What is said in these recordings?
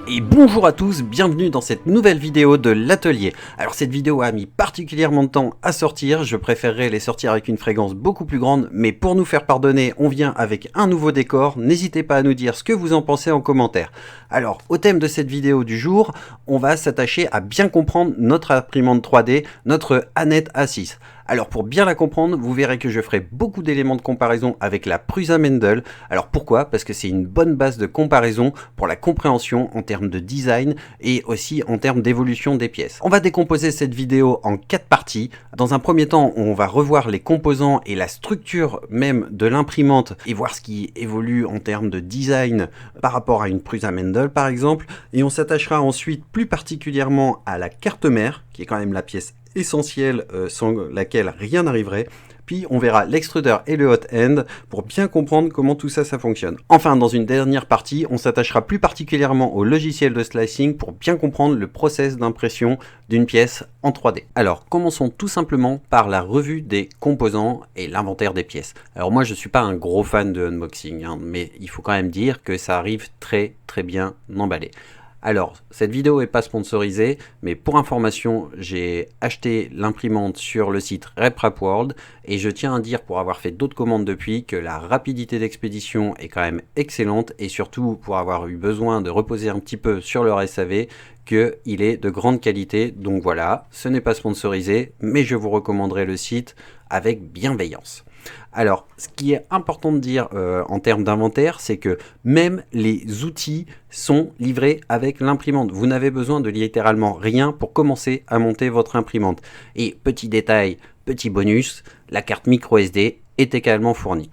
Et bonjour à tous, bienvenue dans cette nouvelle vidéo de l'atelier. Alors cette vidéo a mis particulièrement de temps à sortir, je préférerais les sortir avec une fréquence beaucoup plus grande, mais pour nous faire pardonner, on vient avec un nouveau décor, n'hésitez pas à nous dire ce que vous en pensez en commentaire. Alors au thème de cette vidéo du jour, on va s'attacher à bien comprendre notre imprimante 3D, notre Anet A6. Alors pour bien la comprendre, vous verrez que je ferai beaucoup d'éléments de comparaison avec la Prusa Mendel. Alors pourquoi? Parce que c'est une bonne base de comparaison pour la compréhension en termes de design et aussi en termes d'évolution des pièces. On va décomposer cette vidéo en 4 parties. Dans un premier temps, on va revoir les composants et la structure même de l'imprimante et voir ce qui évolue en termes de design par rapport à une Prusa Mendel par exemple. Et on s'attachera ensuite plus particulièrement à la carte mère, qui est quand même la pièce essentielle sans laquelle rien n'arriverait. Puis on verra l'extrudeur et le hot end pour bien comprendre comment tout ça fonctionne. Enfin, dans une dernière partie, on s'attachera plus particulièrement au logiciel de slicing pour bien comprendre le process d'impression d'une pièce en 3D. Alors, commençons tout simplement par la revue des composants et l'inventaire des pièces. Alors moi, je suis pas un gros fan de unboxing, mais il faut quand même dire que ça arrive très bien emballé. Alors, cette vidéo n'est pas sponsorisée, mais pour information, j'ai acheté l'imprimante sur le site RepRapWorld et je tiens à dire, pour avoir fait d'autres commandes depuis, que la rapidité d'expédition est quand même excellente et surtout, pour avoir eu besoin de reposer un petit peu sur leur SAV, qu'il est de grande qualité. Donc voilà, ce n'est pas sponsorisé, mais je vous recommanderai le site avec bienveillance. Alors, ce qui est important de dire en termes d'inventaire, c'est que même les outils sont livrés avec l'imprimante. Vous n'avez besoin de littéralement rien pour commencer à monter votre imprimante. Et petit détail, petit bonus, la carte micro SD est également fournie.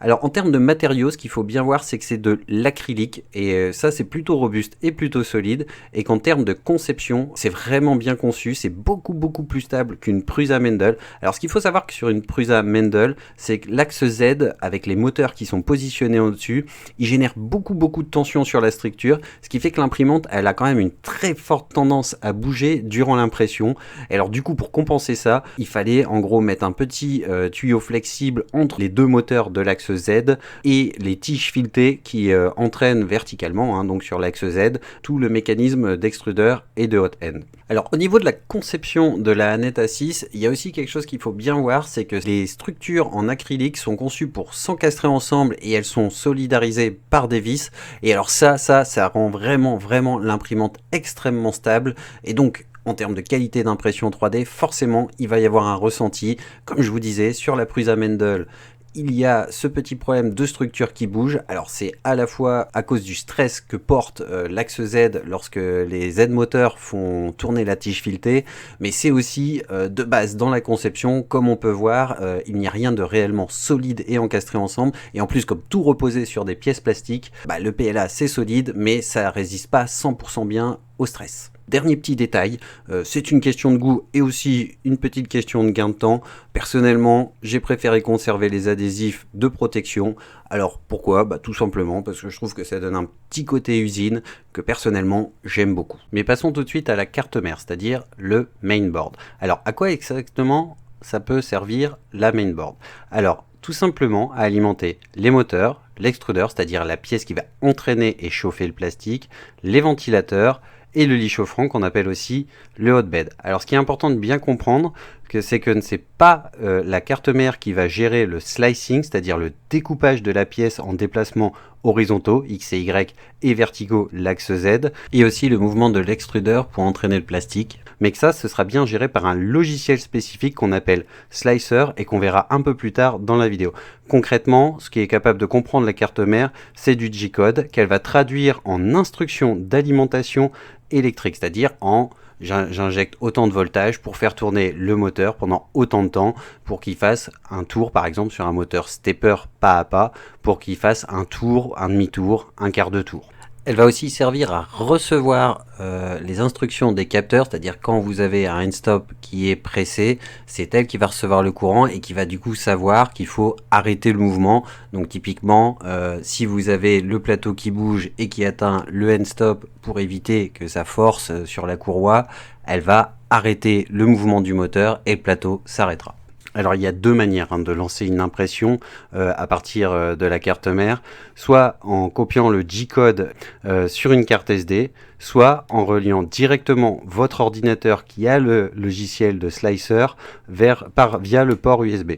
Alors en termes de matériaux, ce qu'il faut bien voir, c'est que c'est de l'acrylique et ça c'est plutôt robuste et plutôt solide, et qu'en termes de conception, c'est vraiment bien conçu, c'est beaucoup plus stable qu'une Prusa Mendel. Alors ce qu'il faut savoir que sur une Prusa Mendel, c'est que l'axe Z avec les moteurs qui sont positionnés au-dessus, il génère beaucoup de tension sur la structure, ce qui fait que l'imprimante, elle a quand même une très forte tendance à bouger durant l'impression. Et alors du coup, pour compenser ça, il fallait en gros mettre un petit tuyau flexible entre les deux moteurs de l'axe Z et les tiges filetées qui entraînent verticalement, donc sur l'axe Z, tout le mécanisme d'extrudeur et de hot end. Alors au niveau de la conception de la Anet A6, il y a aussi quelque chose qu'il faut bien voir, c'est que les structures en acrylique sont conçues pour s'encastrer ensemble et elles sont solidarisées par des vis. Et alors ça rend vraiment l'imprimante extrêmement stable, et donc en termes de qualité d'impression 3D, forcément il va y avoir un ressenti. Comme je vous disais, sur la Prusa Mendel, il y a ce petit problème de structure qui bouge. Alors c'est à la fois à cause du stress que porte l'axe Z lorsque les Z moteurs font tourner la tige filetée, mais c'est aussi de base dans la conception, comme on peut voir, il n'y a rien de réellement solide et encastré ensemble, et en plus comme tout reposait sur des pièces plastiques, le PLA c'est solide, mais ça résiste pas 100% bien au stress. Dernier petit détail, c'est une question de goût et aussi une petite question de gain de temps. Personnellement, j'ai préféré conserver les adhésifs de protection. Alors pourquoi? Tout simplement parce que je trouve que ça donne un petit côté usine que personnellement j'aime beaucoup. Mais passons tout de suite à la carte mère, c'est-à-dire le mainboard. Alors à quoi exactement ça peut servir la mainboard? Alors tout simplement à alimenter les moteurs, l'extrudeur, c'est-à-dire la pièce qui va entraîner et chauffer le plastique, les ventilateurs, et le lit chauffant qu'on appelle aussi le hotbed. Alors ce qui est important de bien comprendre, c'est que ce n'est pas la carte mère qui va gérer le slicing, c'est-à-dire le découpage de la pièce en déplacements horizontaux, X et Y, et verticaux, l'axe Z, et aussi le mouvement de l'extrudeur pour entraîner le plastique, mais que ça, ce sera bien géré par un logiciel spécifique qu'on appelle Slicer et qu'on verra un peu plus tard dans la vidéo. Concrètement, ce qui est capable de comprendre la carte mère, c'est du G-code qu'elle va traduire en instructions d'alimentation électrique, c'est-à-dire en j'injecte autant de voltage pour faire tourner le moteur pendant autant de temps pour qu'il fasse un tour, par exemple sur un moteur stepper pas à pas, pour qu'il fasse un tour, un demi-tour, un quart de tour. Elle va aussi servir à recevoir les instructions des capteurs, c'est-à-dire quand vous avez un end-stop qui est pressé, c'est elle qui va recevoir le courant et qui va du coup savoir qu'il faut arrêter le mouvement. Donc typiquement, si vous avez le plateau qui bouge et qui atteint le end-stop pour éviter que ça force sur la courroie, elle va arrêter le mouvement du moteur et le plateau s'arrêtera. Alors il y a deux manières de lancer une impression à partir de la carte mère, soit en copiant le G-code sur une carte SD, soit en reliant directement votre ordinateur qui a le logiciel de slicer via le port USB.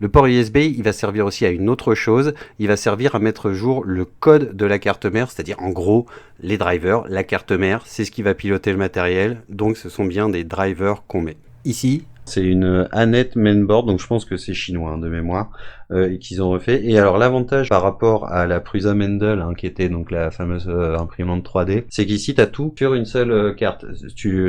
Le port USB, il va servir aussi à une autre chose, il va servir à mettre à jour le code de la carte mère, c'est-à-dire en gros les drivers, la carte mère, c'est ce qui va piloter le matériel, donc ce sont bien des drivers qu'on met. Ici, c'est une Anet mainboard, donc je pense que c'est chinois de mémoire, et qu'ils ont refait. Et alors l'avantage par rapport à la Prusa Mendel, qui était donc la fameuse imprimante 3D, c'est qu'ici tu as tout sur une seule carte.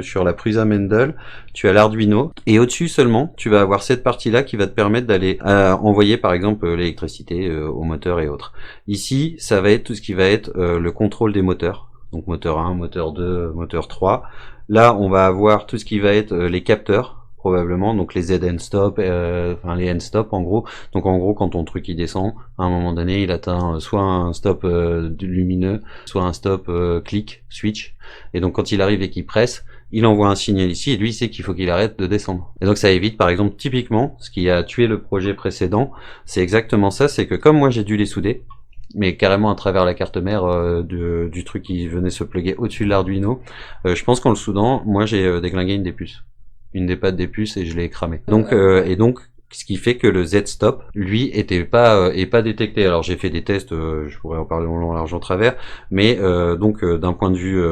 Sur la Prusa Mendel, tu as l'Arduino, et au-dessus seulement, tu vas avoir cette partie-là qui va te permettre d'aller envoyer par exemple l'électricité au moteur et autres. Ici, ça va être tout ce qui va être le contrôle des moteurs. Donc moteur 1, moteur 2, moteur 3. Là, on va avoir tout ce qui va être les capteurs, probablement, donc les Z-end-stop, enfin les end-stop en gros. Donc en gros, quand ton truc il descend, à un moment donné, il atteint soit un stop lumineux, soit un stop click, switch. Et donc quand il arrive et qu'il presse, il envoie un signal ici et lui il sait qu'il faut qu'il arrête de descendre. Et donc ça évite, par exemple, typiquement, ce qui a tué le projet précédent, c'est exactement ça, c'est que comme moi j'ai dû les souder, mais carrément à travers la carte mère du truc qui venait se plugger au-dessus de l'Arduino, je pense qu'en le soudant, moi j'ai déglingué une des pattes des puces et je l'ai cramé. Donc ce qui fait que le Z-stop, lui, est pas détecté. Alors j'ai fait des tests, je pourrais en parler en long, large, en travers, mais d'un point de vue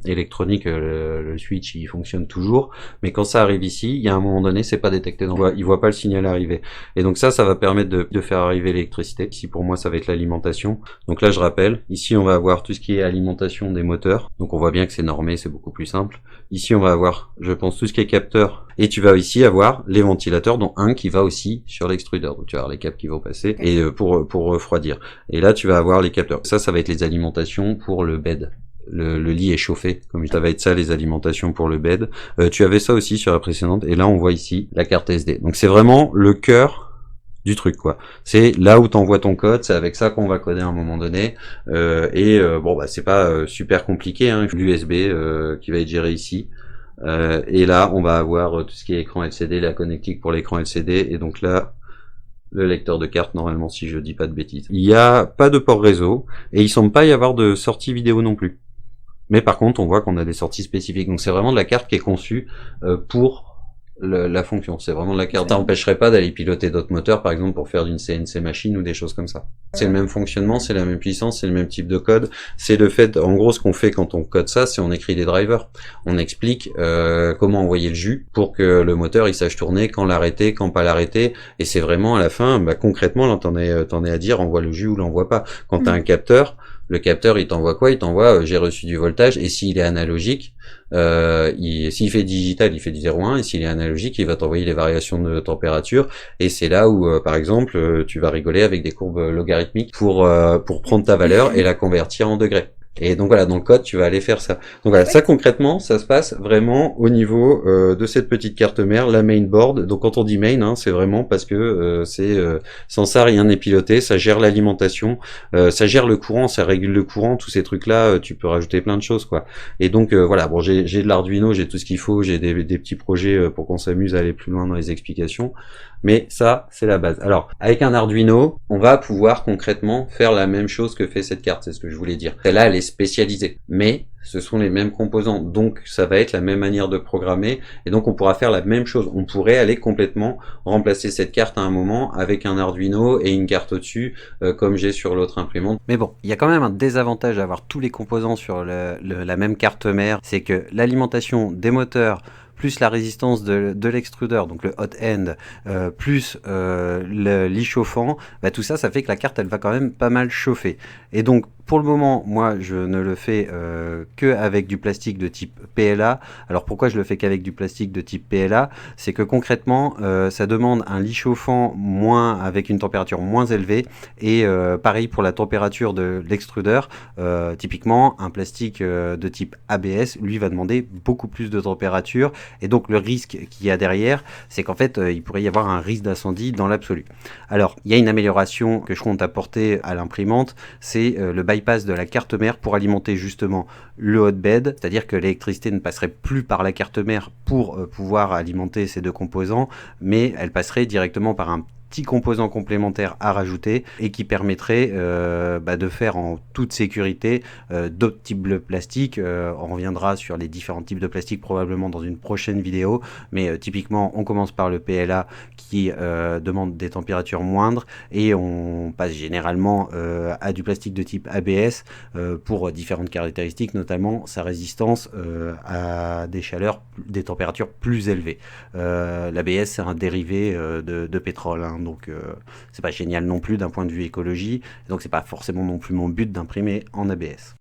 électronique, le switch il fonctionne toujours, mais quand ça arrive ici, il y a un moment donné, c'est pas détecté, donc il voit pas le signal arriver. Et donc ça va permettre de faire arriver l'électricité. Ici pour moi, ça va être l'alimentation. Donc là, je rappelle, ici on va avoir tout ce qui est alimentation des moteurs. Donc on voit bien que c'est normé, c'est beaucoup plus simple. Ici on va avoir, je pense, tout ce qui est capteur. Et tu vas ici avoir les ventilateurs, dont un qui va aussi sur l'extrudeur. Donc tu vas avoir les câbles qui vont passer et pour refroidir. Et là tu vas avoir les capteurs. Ça va être les alimentations pour le bed. Le lit est chauffé, comme ça va être ça les alimentations pour le bed. Tu avais ça aussi sur la précédente. Et là on voit ici la carte SD. Donc c'est vraiment le cœur du truc quoi. C'est là où t'envoies ton code, c'est avec ça qu'on va coder à un moment donné. C'est pas super compliqué, l'USB qui va être géré ici. Et là on va avoir tout ce qui est écran LCD, la connectique pour l'écran LCD, et donc là le lecteur de carte normalement, si je dis pas de bêtises. Il n'y a pas de port réseau et il semble pas y avoir de sortie vidéo non plus. Mais par contre on voit qu'on a des sorties spécifiques, donc c'est vraiment de la carte qui est conçue pour la fonction. C'est vraiment de la carte. Ça n'empêcherait pas d'aller piloter d'autres moteurs, par exemple pour faire d'une CNC machine ou des choses comme ça. C'est le même fonctionnement, c'est la même puissance, c'est le même type de code. C'est le fait, en gros, ce qu'on fait quand on code ça, c'est on écrit des drivers. On explique comment envoyer le jus pour que le moteur il sache tourner, quand l'arrêter, quand pas l'arrêter. Et c'est vraiment à la fin, concrètement, là t'en es à dire, envoie le jus ou l'envoie pas. Quand t'as un capteur, le capteur il t'envoie quoi? Il t'envoie j'ai reçu du voltage, et s'il est analogique, s'il fait digital, il fait du 0,1, et s'il est analogique, il va t'envoyer les variations de température, et c'est là où par exemple tu vas rigoler avec des courbes logarithmiques pour prendre ta valeur et la convertir en degrés. Et donc voilà, dans le code, tu vas aller faire ça. Donc voilà, ça concrètement, ça se passe vraiment au niveau de cette petite carte mère, la mainboard. Donc quand on dit main, c'est vraiment parce que sans ça, rien n'est piloté. Ça gère l'alimentation, ça gère le courant, ça régule le courant, tous ces trucs-là, tu peux rajouter plein de choses, quoi. Et donc voilà, bon, j'ai de l'Arduino, j'ai tout ce qu'il faut, j'ai des petits projets pour qu'on s'amuse à aller plus loin dans les explications. Mais ça, c'est la base. Alors, avec un Arduino, on va pouvoir concrètement faire la même chose que fait cette carte, c'est ce que je voulais dire. Celle-là, elle est spécialisée, mais ce sont les mêmes composants, donc ça va être la même manière de programmer, et donc on pourra faire la même chose. On pourrait aller complètement remplacer cette carte à un moment avec un Arduino et une carte au-dessus, comme j'ai sur l'autre imprimante. Mais bon, il y a quand même un désavantage à avoir tous les composants sur la même carte mère, c'est que l'alimentation des moteurs, plus la résistance de l'extrudeur, donc le hot end, plus le lit chauffant, tout ça, ça fait que la carte, elle va quand même pas mal chauffer. Et donc, pour le moment, moi, je ne le fais que avec du plastique de type PLA. Alors, pourquoi je le fais qu'avec du plastique de type PLA? C'est que concrètement, ça demande un lit chauffant avec une température moins élevée. Et pareil pour la température de l'extrudeur. Typiquement, un plastique de type ABS, lui, va demander beaucoup plus de température. Et donc, le risque qu'il y a derrière, c'est qu'en fait, il pourrait y avoir un risque d'incendie dans l'absolu. Alors, il y a une amélioration que je compte apporter à l'imprimante, c'est le bypass de la carte mère pour alimenter justement le hotbed, c'est-à-dire que l'électricité ne passerait plus par la carte mère pour pouvoir alimenter ces deux composants, mais elle passerait directement par un petit composant complémentaire à rajouter et qui permettrait de faire en toute sécurité d'autres types de plastique. On reviendra sur les différents types de plastique probablement dans une prochaine vidéo, mais typiquement on commence par le PLA qui demande des températures moindres et on passe généralement à du plastique de type ABS pour différentes caractéristiques, notamment sa résistance à des chaleurs, des températures plus élevées. L'ABS c'est un dérivé de pétrole, hein, donc c'est pas génial non plus d'un point de vue écologie, donc c'est pas forcément non plus mon but d'imprimer en ABS.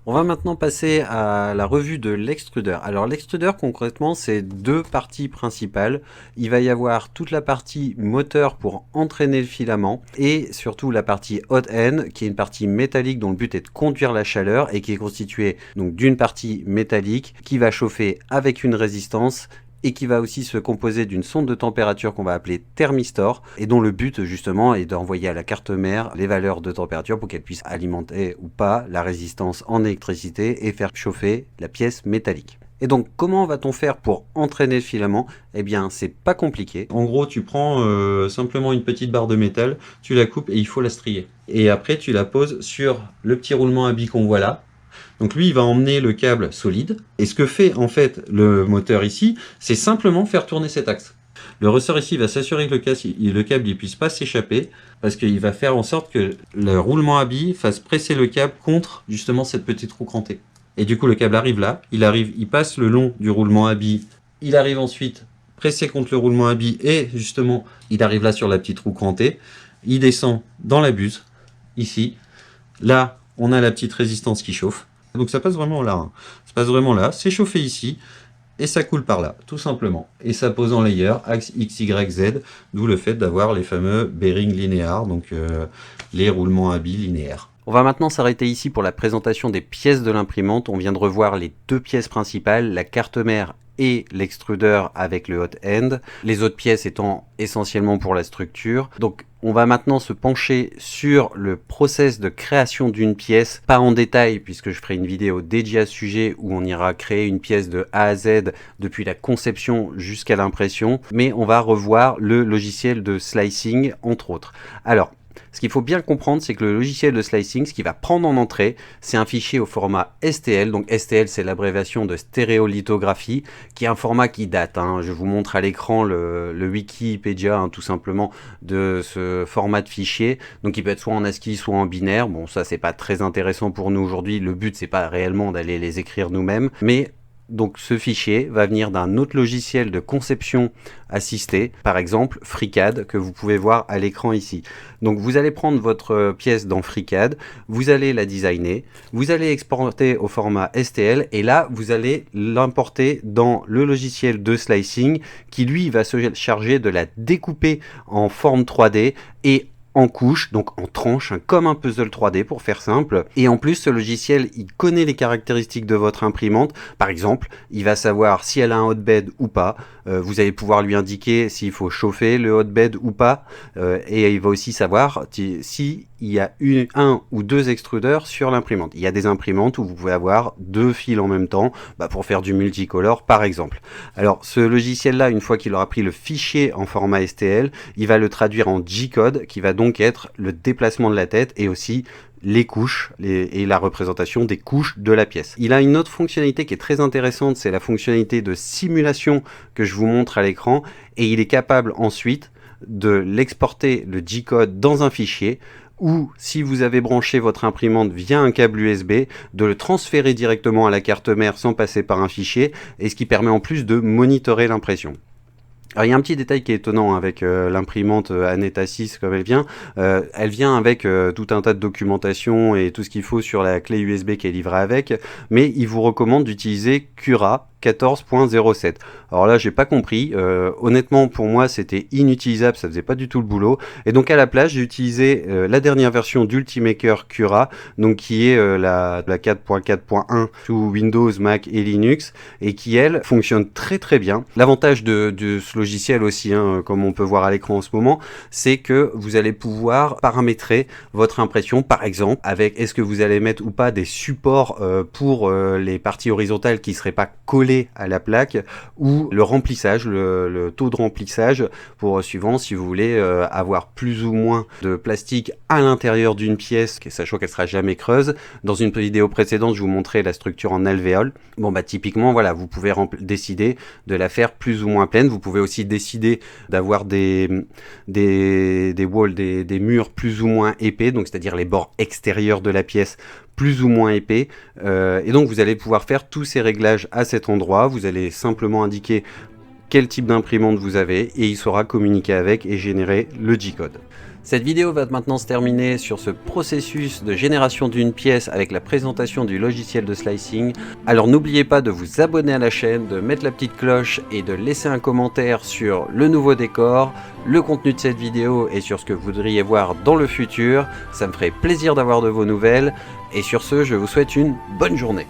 On va maintenant passer à la revue de l'extrudeur. Alors l'extrudeur concrètement c'est deux parties principales. Il va y avoir toute la partie moteur pour entraîner le filament et surtout la partie hot end qui est une partie métallique dont le but est de conduire la chaleur et qui est constituée donc d'une partie métallique qui va chauffer avec une résistance et qui va aussi se composer d'une sonde de température qu'on va appeler thermistor et dont le but justement est d'envoyer à la carte mère les valeurs de température pour qu'elle puisse alimenter ou pas la résistance en électricité et faire chauffer la pièce métallique. Et donc comment va-t-on faire pour entraîner le filament? Eh bien c'est pas compliqué. En gros tu prends simplement une petite barre de métal, tu la coupes et il faut la strier. Et après tu la poses sur le petit roulement à billes qu'on voit là. Donc lui, il va emmener le câble solide. Et ce que fait en fait le moteur ici, c'est simplement faire tourner cet axe. Le ressort ici va s'assurer que le câble ne puisse pas s'échapper parce qu'il va faire en sorte que le roulement à billes fasse presser le câble contre justement cette petite roue crantée. Et du coup, le câble arrive là, il passe le long du roulement à billes, il arrive ensuite pressé contre le roulement à billes et justement, il arrive là sur la petite roue crantée. Il descend dans la buse, ici. Là, on a la petite résistance qui chauffe. Donc ça passe vraiment là, hein. Ça passe vraiment là, c'est chauffé ici, et ça coule par là, tout simplement. Et ça pose en layer, axe X, Y, Z, d'où le fait d'avoir les fameux bearings linéaires, donc les roulements à billes linéaires. On va maintenant s'arrêter ici pour la présentation des pièces de l'imprimante. On vient de revoir les deux pièces principales, la carte mère et l'extrudeur avec le hot end, les autres pièces étant essentiellement pour la structure. Donc on va maintenant se pencher sur le process de création d'une pièce, pas en détail puisque je ferai une vidéo dédiée à ce sujet où on ira créer une pièce de A à Z depuis la conception jusqu'à l'impression, mais on va revoir le logiciel de slicing entre autres. Alors, ce qu'il faut bien comprendre, c'est que le logiciel de slicing, ce qu'il va prendre en entrée, c'est un fichier au format STL. Donc STL, c'est l'abréviation de stéréolithographie, qui est un format qui date, hein. Je vous montre à l'écran le Wikipédia, hein, tout simplement, de ce format de fichier. Donc il peut être soit en ASCII, soit en binaire. Bon, ça, c'est pas très intéressant pour nous aujourd'hui. Le but, c'est pas réellement d'aller les écrire nous-mêmes, mais donc ce fichier va venir d'un autre logiciel de conception assistée, par exemple FreeCAD, que vous pouvez voir à l'écran ici. Donc vous allez prendre votre pièce dans FreeCAD, vous allez la designer, vous allez exporter au format STL, et là vous allez l'importer dans le logiciel de slicing, qui lui va se charger de la découper en forme 3D et en couches, donc en tranches, hein, comme un puzzle 3D pour faire simple. Et en plus, ce logiciel, il connaît les caractéristiques de votre imprimante. Par exemple, il va savoir si elle a un hotbed ou pas. Vous allez pouvoir lui indiquer s'il faut chauffer le hotbed ou pas. Et il va aussi savoir si il y a un ou deux extrudeurs sur l'imprimante. Il y a des imprimantes où vous pouvez avoir deux fils en même temps, pour faire du multicolore par exemple. Alors ce logiciel-là, une fois qu'il aura pris le fichier en format STL, il va le traduire en G-code, qui va donc être le déplacement de la tête et aussi les couches et la représentation des couches de la pièce. Il a une autre fonctionnalité qui est très intéressante, c'est la fonctionnalité de simulation que je vous montre à l'écran, et il est capable ensuite de l'exporter, le G-code, dans un fichier, ou si vous avez branché votre imprimante via un câble USB, de le transférer directement à la carte mère sans passer par un fichier, et ce qui permet en plus de monitorer l'impression. Alors il y a un petit détail qui est étonnant avec l'imprimante Aneta 6 comme elle vient avec tout un tas de documentation et tout ce qu'il faut sur la clé USB qui est livrée avec, mais il vous recommande d'utiliser Cura 14.07. Alors là, j'ai pas compris. Honnêtement, pour moi, c'était inutilisable, ça faisait pas du tout le boulot. Et donc à la place, j'ai utilisé la dernière version d'Ultimaker Cura, donc qui est la 4.4.1 sous Windows, Mac et Linux, et qui elle fonctionne très très bien. L'avantage de ce logiciel aussi, hein, comme on peut voir à l'écran en ce moment, c'est que vous allez pouvoir paramétrer votre impression, par exemple, avec est-ce que vous allez mettre ou pas des supports pour les parties horizontales qui seraient pas collées à la plaque, ou le remplissage, le taux de remplissage, pour suivant si vous voulez avoir plus ou moins de plastique à l'intérieur d'une pièce, sachant qu'elle sera jamais creuse. Dans une vidéo précédente, je vous montrais la structure en alvéole. Bon bah typiquement, voilà, vous pouvez décider de la faire plus ou moins pleine. Vous pouvez aussi décider d'avoir des walls, des murs plus ou moins épais, donc c'est-à-dire les bords extérieurs de la pièce plus ou moins épais, et donc vous allez pouvoir faire tous ces réglages à cet endroit. Vous allez simplement indiquer quel type d'imprimante vous avez et il saura communiquer avec et générer le G-code. Cette vidéo va maintenant se terminer sur ce processus de génération d'une pièce avec la présentation du logiciel de slicing. Alors n'oubliez pas de vous abonner à la chaîne, de mettre la petite cloche et de laisser un commentaire sur le nouveau décor, le contenu de cette vidéo et sur ce que vous voudriez voir dans le futur. Ça me ferait plaisir d'avoir de vos nouvelles et sur ce, je vous souhaite une bonne journée.